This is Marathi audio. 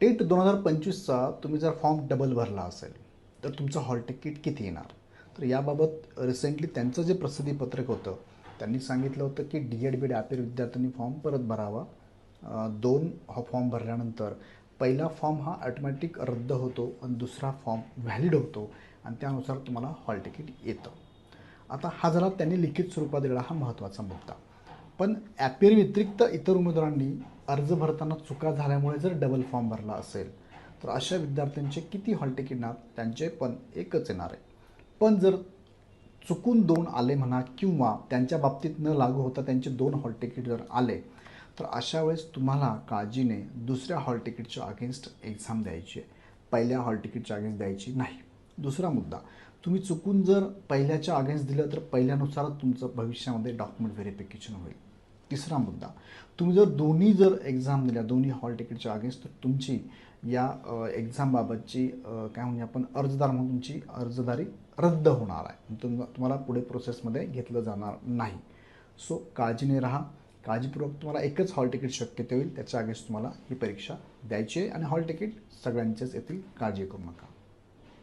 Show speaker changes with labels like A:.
A: टेट 2025चा तुम्ही जर फॉर्म डबल भरला असेल तर तुमचं हॉल तिकीट किती येणार? तर याबाबत रिसेंटली त्यांचं जे प्रसिद्धीपत्रक होतं त्यांनी सांगितलं होतं की डी.एड. बी.एड. अपील विद्यार्थ्यांनी फॉर्म परत भरावा. 2 फॉर्म भरल्यानंतर पहिला फॉर्म हा ऑटोमॅटिक रद्द होतो आणि दुसरा फॉर्म व्हॅलिड होतो आणि त्यानुसार तुम्हाला हॉल तिकीट येतं. आता हा झाला त्यांनी लिखित स्वरूपात दिलेला हा महत्त्वाचा मुद्दा. पण ॲपेर व्यतिरिक्त इतर उमेदवारांनी अर्ज भरताना चुका झाल्यामुळे जर डबल फॉर्म भरला असेल तर अशा विद्यार्थ्यांचे किती हॉल तिकीट येणार? त्यांचे पण एकच येणार आहे. पण जर चुकून 2 आले म्हणा किंवा त्यांच्या बाबतीत न लागू होता त्यांचे 2 हॉल तिकीट जर आले तर अशा वेळेस तुम्हाला काळजीने दुसऱ्या हॉल तिकीटच्या अगेन्स्ट एक्झाम द्यायची आहे. पहिल्या हॉल तिकीटच्या अगेन्स्ट द्यायची नाही. दुसरा मुद्दा, तुम्ही चुकून जर पहिल्याच्या अगेन्स्ट दिलं तर पहिल्यानुसारच तुमचं भविष्यामध्ये डॉक्युमेंट व्हेरिफिकेशन होईल. तिसरा मुद्दा, तुम्ही जर एक्झाम दिल्या दोन्ही हॉल तिकीटच्या अगेन्स्ट तर तुमची या एक्झामबाबतची काय म्हणजे आपण अर्जदार म्हणून तुमची अर्जदारी रद्द होणार आहे. तुम्हाला पुढे प्रोसेसमध्ये घेतलं जाणार नाही. सो काळजीने राहा. काळजीपूर्वक तुम्हाला एकच हॉल तिकीट शक्यते होईल त्याच्या अगेन्स्ट तुम्हाला ही परीक्षा द्यायची आहे आणि हॉल तिकीट सगळ्यांचेच येतील. काळजी करू नका.